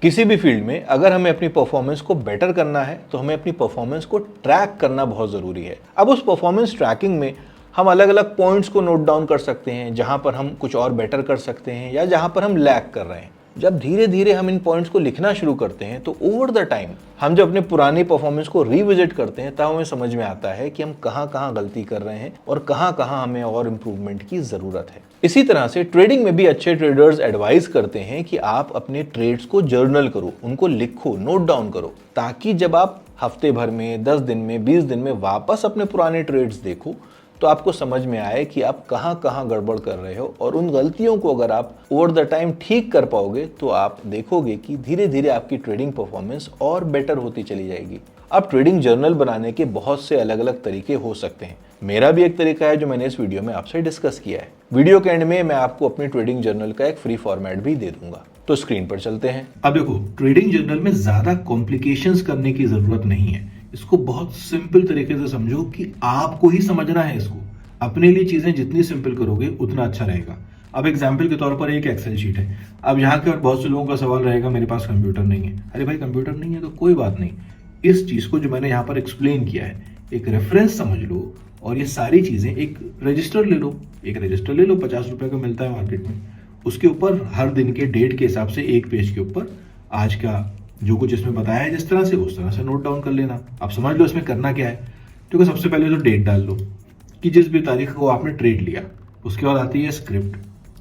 किसी भी फील्ड में अगर हमें अपनी परफॉर्मेंस को बेटर करना है तो हमें अपनी परफॉर्मेंस को ट्रैक करना बहुत ज़रूरी है। अब उस परफॉर्मेंस ट्रैकिंग में हम अलग अलग पॉइंट्स को नोट डाउन कर सकते हैं जहां पर हम कुछ और बेटर कर सकते हैं या जहां पर हम लैग कर रहे हैं। जब धीरे धीरे हम इन पॉइंट्स को लिखना शुरू करते हैं तो ओवर द टाइम हम जब अपने पुरानी परफॉर्मेंस को रिविजिट करते हैं तब हमें समझ में आता है कि हम कहां कहां गलती कर रहे हैं और कहां कहां हमें और इम्प्रूवमेंट की ज़रूरत है। इसी तरह से ट्रेडिंग में भी अच्छे ट्रेडर्स एडवाइस करते हैं कि आप अपने ट्रेड्स को जर्नल करो, उनको लिखो, नोट डाउन करो, ताकि जब आप हफ्ते भर में, 10 दिन में, 20 दिन में वापस अपने पुराने ट्रेड्स देखो तो आपको समझ में आए कि आप कहां कहां गड़बड़ कर रहे हो। और उन गलतियों को अगर आप ओवर द टाइम ठीक कर पाओगे तो आप देखोगे कि धीरे धीरे आपकी ट्रेडिंग परफॉर्मेंस और बेटर होती चली जाएगी। अब ट्रेडिंग जर्नल बनाने के बहुत से अलग अलग तरीके हो सकते हैं। मेरा भी एक तरीका है जो मैंने इस वीडियो में आपसे डिस्कस किया है। वीडियो के एंड में मैं आपको अपनी ट्रेडिंग जर्नल का एक फ्री फॉर्मेट भी दे दूंगा। तो स्क्रीन पर चलते हैं। अब देखो, ट्रेडिंग जर्नल में ज्यादा कॉम्प्लिकेशंस करने की जरूरत नहीं है। इसको बहुत सिंपल तरीके से समझो कि आपको ही समझना है इसको। अपने लिए चीजें जितनी सिंपल करोगे उतना अच्छा रहेगा। अब एग्जाम्पल के तौर पर एक एक्सेल शीट है। अब यहाँ के और बहुत से लोगों का सवाल रहेगा, मेरे पास कंप्यूटर नहीं है। अरे भाई, कंप्यूटर नहीं है तो कोई बात नहीं। इस चीज को जो मैंने यहाँ पर एक्सप्लेन किया है, एक रेफरेंस समझ लो और ये सारी चीजें एक रजिस्टर ले लो। एक रजिस्टर ले लो, 50 रुपए का मिलता है मार्केट में। उसके ऊपर हर दिन के डेट के हिसाब से एक पेज के ऊपर आज का जो कुछ इसमें बताया है जिस तरह से, उस तरह से नोट डाउन कर लेना। आप समझ लो इसमें करना क्या है। क्योंकि सबसे पहले तो डेट डाल लो कि जिस भी तारीख को आपने ट्रेड लिया। उसके बाद आती है स्क्रिप्ट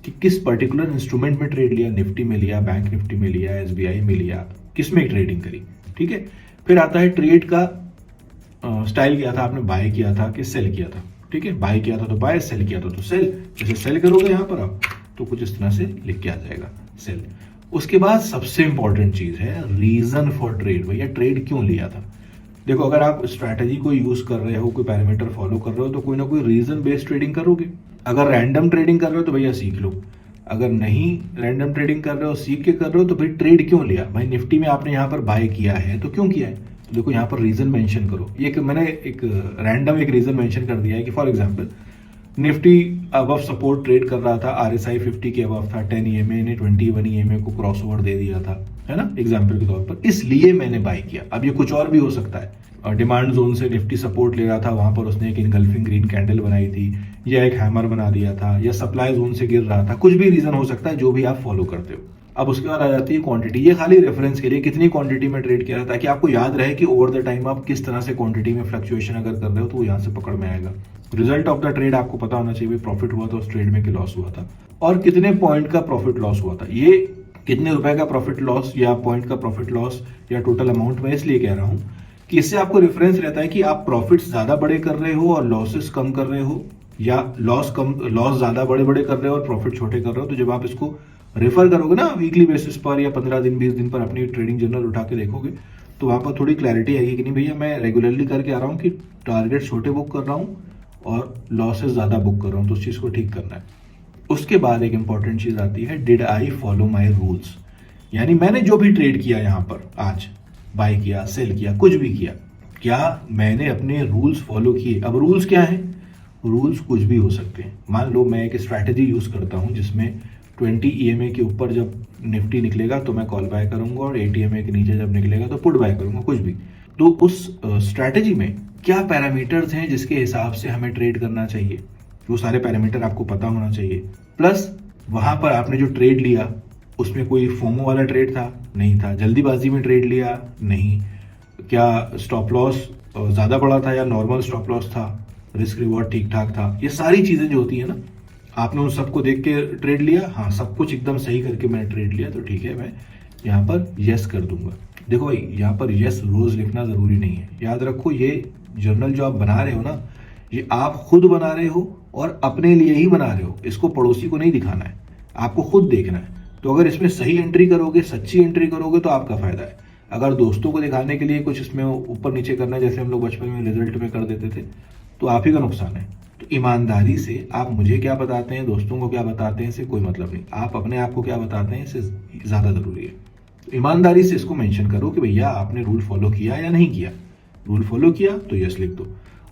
कि किस पर्टिकुलर इंस्ट्रूमेंट में ट्रेड लिया, निफ्टी में लिया, बैंक निफ्टी में लिया, एसबीआई में लिया, किस में ट्रेडिंग करी। ठीक है। फिर आता है ट्रेड का स्टाइल, किया था आपने, बाय किया था कि सेल किया था। ठीक है, बाय किया था तो बाय, सेल किया था तो सेल। जैसे सेल करोगे यहाँ पर आप तो कुछ इस तरह से लिख के आ जाएगा सेल। उसके बाद सबसे इंपॉर्टेंट चीज है रीजन फॉर ट्रेड। भैया ट्रेड क्यों लिया था। देखो, अगर आप स्ट्रैटेजी को यूज कर रहे हो, कोई पैरामीटर फॉलो कर रहे हो तो कोई ना कोई रीजन बेस्ड ट्रेडिंग करोगे। अगर रैंडम ट्रेडिंग कर रहे हो तो भैया सीख लो। अगर नहीं रैंडम ट्रेडिंग कर रहे हो, सीख के कर रहे हो, तो फिर ट्रेड क्यों लिया। भाई निफ्टी में आपने यहाँ पर बाय किया है तो क्यों किया है, तो देखो यहाँ पर रीजन मेंशन करो। ये मैंने एक रैंडम एक रीजन मेंशन कर दिया है कि for example Nifty above support trade कर रहा था, आरएसआई 50 के अबव था, 10 ईएमए ने 21 ईएमए को क्रॉसओवर दे दिया था, है ना, एग्जांपल के तौर पर, इसलिए मैंने बाय किया। अब ये कुछ और भी हो सकता है। और डिमांड जोन से निफ्टी सपोर्ट ले रहा था, वहां पर उसने एक इनगल्फिंग ग्रीन कैंडल बनाई थी, या एक हैमर बना दिया था, या सप्लाई जोन से गिर रहा था। कुछ भी रीजन हो सकता है जो भी आप फॉलो करते हो। अब उसके बाद आ जाती है क्वांटिटी। ये खाली रेफरेंस के लिए कितनी क्वांटिटी में ट्रेड किया, ताकि आपको याद रहे कि ओवर द टाइम आप किस तरह से क्वांटिटी में फ्लक्चुएशन अगर कर रहे हो तो वो यहाँ से पकड़ में आएगा। रिजल्ट ऑफ द ट्रेड आपको पता होना चाहिए, प्रॉफिट हुआ था उस ट्रेड में कि लॉस हुआ था, और कितने पॉइंट का प्रॉफिट लॉस हुआ था। ये कितने रुपए का प्रॉफिट लॉस या पॉइंट का प्रॉफिट लॉस या टोटल अमाउंट में इसलिए कह रहा हूं कि इससे आपको रेफरेंस रहता है कि आप प्रॉफिट्स ज्यादा बड़े कर रहे हो और लॉसेस कम कर रहे हो, या लॉस ज्यादा बड़े बड़े कर रहे हो और प्रॉफिट छोटे कर रहे हो। तो जब आप इसको रेफर करोगे ना वीकली बेसिस पर या 15 दिन 20 दिन पर अपनी ट्रेडिंग जर्नल उठा के देखोगे तो वहां पर थोड़ी क्लैरिटी आएगी कि नहीं भैया मैं रेगुलरली करके आ रहा हूँ कि टारगेट छोटे बुक कर रहा हूँ और लॉसेस ज्यादा बुक कर रहा हूँ, तो उस चीज को ठीक करना है। उसके बाद एक इंपॉर्टेंट चीज आती है, did I follow my rules. यानी मैंने जो भी ट्रेड किया यहाँ पर आज, बाय किया, सेल किया, कुछ भी किया, क्या मैंने अपने रूल्स फॉलो किए। अब रूल्स क्या है, रूल्स कुछ भी हो सकते हैं। मान लो मैं एक स्ट्रैटेजी यूज करता हूं जिसमें 20 ईएमए के ऊपर जब निफ्टी निकलेगा तो मैं कॉल बाय करूंगा, और 80 ईएमए के नीचे जब निकलेगा तो पुट बाय करूंगा, कुछ भी। तो उस स्ट्रैटेजी में क्या पैरामीटर्स हैं जिसके हिसाब से हमें ट्रेड करना चाहिए, वो सारे पैरामीटर आपको पता होना चाहिए। प्लस वहां पर आपने जो ट्रेड लिया उसमें कोई फोमो वाला ट्रेड था, नहीं था, जल्दीबाजी में ट्रेड लिया, नहीं, क्या स्टॉप लॉस ज्यादा बड़ा था या नॉर्मल स्टॉप लॉस था, रिस्क रिवॉर्ड ठीक ठाक था। ये सारी चीजें जो होती है ना, आपने उन सबको देख के ट्रेड लिया, हाँ सब कुछ एकदम सही करके मैंने ट्रेड लिया तो ठीक है, मैं यहाँ पर यस कर दूंगा। देखो भाई, यहाँ पर यस रोज लिखना जरूरी नहीं है। याद रखो, ये जर्नल जो आप बना रहे हो ना, ये आप खुद बना रहे हो और अपने लिए ही बना रहे हो। इसको पड़ोसी को नहीं दिखाना है, आपको खुद देखना है। तो अगर इसमें सही एंट्री करोगे, सच्ची एंट्री करोगे तो आपका फायदा है। अगर दोस्तों को दिखाने के लिए कुछ इसमें ऊपर नीचे करना है, जैसे हम लोग बचपन में रिजल्ट में कर देते थे, तो आप ही का नुकसान है। तो ईमानदारी से आप मुझे क्या बताते हैं, दोस्तों को क्या बताते हैं, इससे कोई मतलब नहीं। आप अपने आप को क्या बताते हैं, इससे ज्यादा जरूरी है। ईमानदारी से इसको मेंशन करो कि भैया आपने रूल फॉलो किया या नहीं किया। रूल फॉलो किया तो यस लिख दो।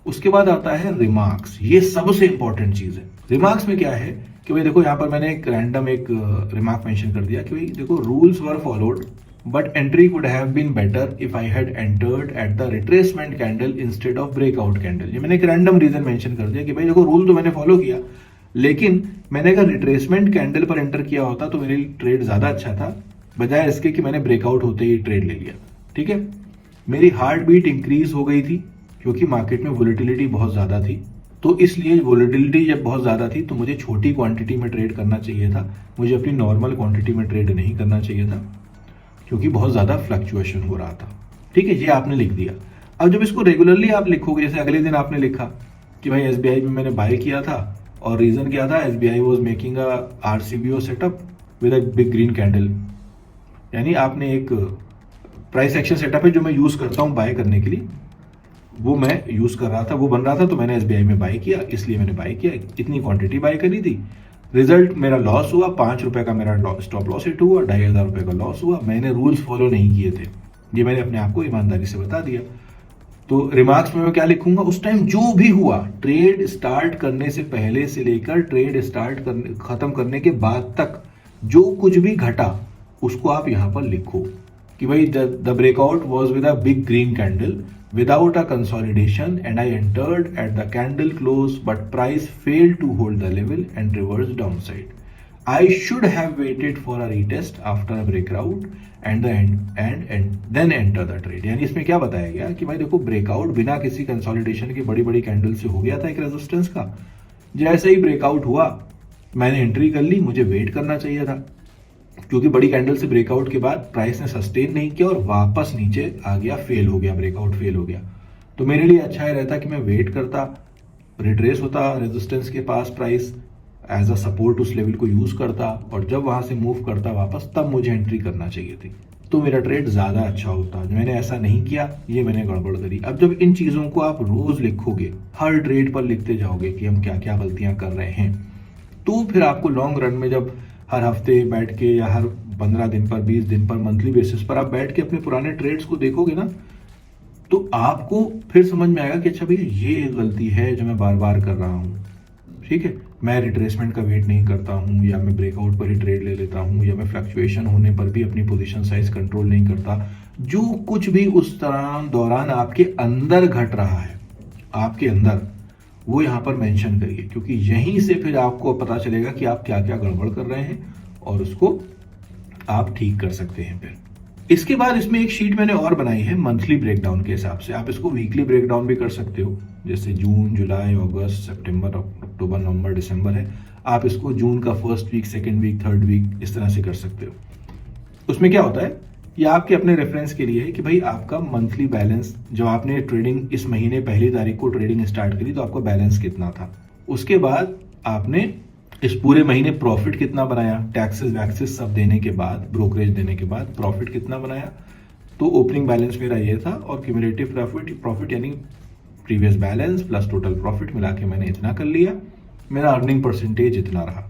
उसके बाद आता है रिमार्क्स। ये सबसे इंपॉर्टेंट चीज है। रिमार्क्स में क्या है कि भाई देखो, यहाँ पर मैंने एक रैंडम एक रिमार्क मेंशन कर दिया कि भाई देखो, rules were followed but entry could have been better if I had entered at the retracement candle instead of breakout candle। ये मैंने एक रैंडम रीजन मेंशन कर दिया कि भाई देखो रूल तो मैंने फॉलो किया, लेकिन मैंने अगर रिट्रेसमेंट कैंडल पर एंटर किया होता तो मेरे लिए ट्रेड ज्यादा अच्छा था, बजाय इसके कि मैंने ब्रेकआउट होते ही ट्रेड ले लिया। ठीक है, मेरी हार्ट बीट इंक्रीज हो गई थी क्योंकि मार्केट में वोलेटिलिटी बहुत ज्यादा थी, तो इसलिए वोलेटिलिटी जब बहुत ज्यादा थी तो मुझे छोटी क्वांटिटी में ट्रेड करना चाहिए था, मुझे अपनी नॉर्मल क्वांटिटी में ट्रेड नहीं करना चाहिए था क्योंकि बहुत ज्यादा फ्लक्चुएशन हो रहा था। ठीक है, ये आपने लिख दिया। अब जब इसको रेगुलरली आप लिखोगे, जैसे अगले दिन आपने लिखा कि भाई एसबीआई में मैंने बाय किया था और रीजन क्या था, SBI was making a RCBO setup with a big green candle, यानी आपने एक प्राइस एक्शन सेटअप है जो मैं यूज करता हूं बाय करने के लिए, वो मैं यूज कर रहा था, वो बन रहा था, तो मैंने एसबीआई में बाय किया, इसलिए मैंने बाय किया, इतनी क्वांटिटी बाय करी थी। रिजल्ट मेरा लॉस हुआ, 5 रुपए का मेरा स्टॉप लॉस हिट हुआ, 2500 रुपए का लॉस हुआ, मैंने रूल्स फॉलो नहीं किए थे, ये मैंने अपने आप को ईमानदारी से बता दिया। तो रिमार्क्स में मैं क्या लिखूंगा, उस टाइम जो भी हुआ ट्रेड स्टार्ट करने से पहले से लेकर ट्रेड खत्म करने के बाद तक जो कुछ भी घटा उसको आप यहां पर लिखो कि भाई the breakout was with a big green candle without a consolidation and I entered at the candle close but price failed to hold the level and reversed downside. I should have waited for a retest after a breakout and then enter the trade। यानी इसमें क्या बताया गया कि भाई देखो breakout बिना किसी कंसोलिडेशन की बड़ी बड़ी कैंडल से हो गया था एक रेजिस्टेंस का, जैसे ही ब्रेकआउट हुआ मैंने एंट्री कर ली, मुझे वेट करना चाहिए था क्योंकि बड़ी कैंडल से ब्रेकआउट के बाद प्राइस ने सस्टेन नहीं किया और वापस नीचे आ गया, फेल हो गया, ब्रेकआउट फेल हो गया। तो मेरे लिए अच्छा ही रहता कि मैं वेट करता, रिट्रेस होता रेजिस्टेंस के पास, प्राइस एज अ सपोर्ट उस लेवल को यूज करता और जब वहां से मूव करता वापस, तब मुझे एंट्री करना चाहिए थी, तो मेरा ट्रेड ज्यादा अच्छा होता। मैंने ऐसा नहीं किया, ये मैंने गड़बड़ करी। अब जब इन चीजों को आप रोज लिखोगे, हर ट्रेड पर लिखते जाओगे कि हम क्या क्या गलतियां कर रहे हैं, तो फिर आपको लॉन्ग रन में जब हर हफ्ते बैठ के या हर 15 दिन पर, 20 दिन पर, मंथली बेसिस पर आप बैठ के अपने पुराने ट्रेड्स को देखोगे ना, तो आपको फिर समझ में आएगा कि अच्छा भैया ये गलती है जो मैं बार बार कर रहा हूँ। ठीक है, मैं रिट्रेसमेंट का वेट नहीं करता हूँ, या मैं ब्रेकआउट पर ही ट्रेड ले लेता हूँ, या मैं फ्लक्चुएशन होने पर भी अपनी पोजीशन साइज कंट्रोल नहीं करता। जो कुछ भी उस दौरान आपके अंदर घट रहा है, आपके अंदर, वो यहाँ पर मेंशन करिए, क्योंकि यहीं से फिर आपको पता चलेगा कि आप क्या क्या गड़बड़ कर रहे हैं और उसको आप ठीक कर सकते हैं। फिर इसके बाद इसमें एक शीट मैंने और बनाई है मंथली ब्रेकडाउन के हिसाब से, आप इसको वीकली ब्रेकडाउन भी कर सकते हो, जैसे जून, जुलाई, अगस्त, सितंबर, अक्टूबर, नवंबर, दिसंबर है, आप इसको जून का first week, second week, third week इस तरह से कर सकते हो। उसमें क्या होता है, ये आपके अपने रेफरेंस के लिए है कि भाई आपका मंथली बैलेंस, जब आपने ट्रेडिंग इस महीने 1 तारीख को ट्रेडिंग स्टार्ट करी तो आपका बैलेंस कितना था, उसके बाद आपने इस पूरे महीने प्रॉफिट कितना बनाया, टैक्सेस वैक्सेस सब देने के बाद, ब्रोकरेज देने के बाद प्रॉफिट कितना बनाया। तो ओपनिंग बैलेंस मेरा ये था और क्यूमुलेटिव प्रॉफिट यानी previous balance plus total profit मिला के मैंने इतना कर लिया, मेरा अर्निंग परसेंटेज इतना रहा।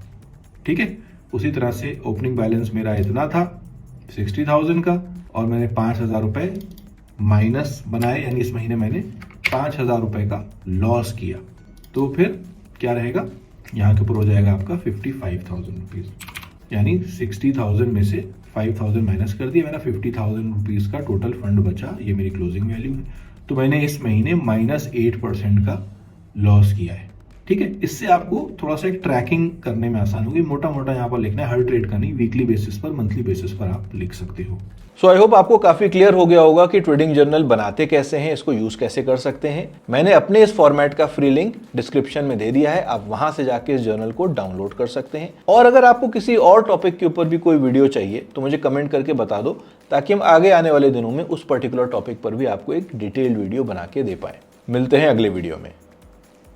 ठीक है, उसी तरह से ओपनिंग बैलेंस मेरा इतना था 60,000 का और मैंने 5,000 रुपए माइनस बनाए, यानी इस महीने मैंने 5,000 रुपए का लॉस किया। तो फिर क्या रहेगा, यहाँ के ऊपर हो जाएगा आपका 55,000 रुपीज, यानी 60,000 में से 5,000 माइनस कर दिया, मेरा 50,000 रुपीज का टोटल फंड बचा, ये मेरी क्लोजिंग वैल्यू है। तो मैंने इस महीने -8% का लॉस किया है। ठीक है, इससे आपको थोड़ा सा एक ट्रैकिंग करने में आसान होगी। मोटा मोटा यहाँ पर लिखना है, हर ट्रेड का नहीं, वीकली बेसिस पर, मंथली बेसिस पर आप लिख सकते हो। सो आई होप आपको काफी क्लियर हो गया होगा कि ट्रेडिंग जर्नल बनाते कैसे हैं, इसको यूज कैसे कर सकते हैं। मैंने अपने इस फॉर्मेट का फ्री लिंक डिस्क्रिप्शन में दे दिया है, आप वहां से जाके इस जर्नल को डाउनलोड कर सकते हैं। और अगर आपको किसी और टॉपिक के ऊपर भी कोई वीडियो चाहिए तो मुझे कमेंट करके बता दो, ताकि हम आगे आने वाले दिनों में उस पर्टिकुलर टॉपिक पर भी आपको एक डिटेल्ड वीडियो बना के दे पाए। मिलते हैं अगले वीडियो में।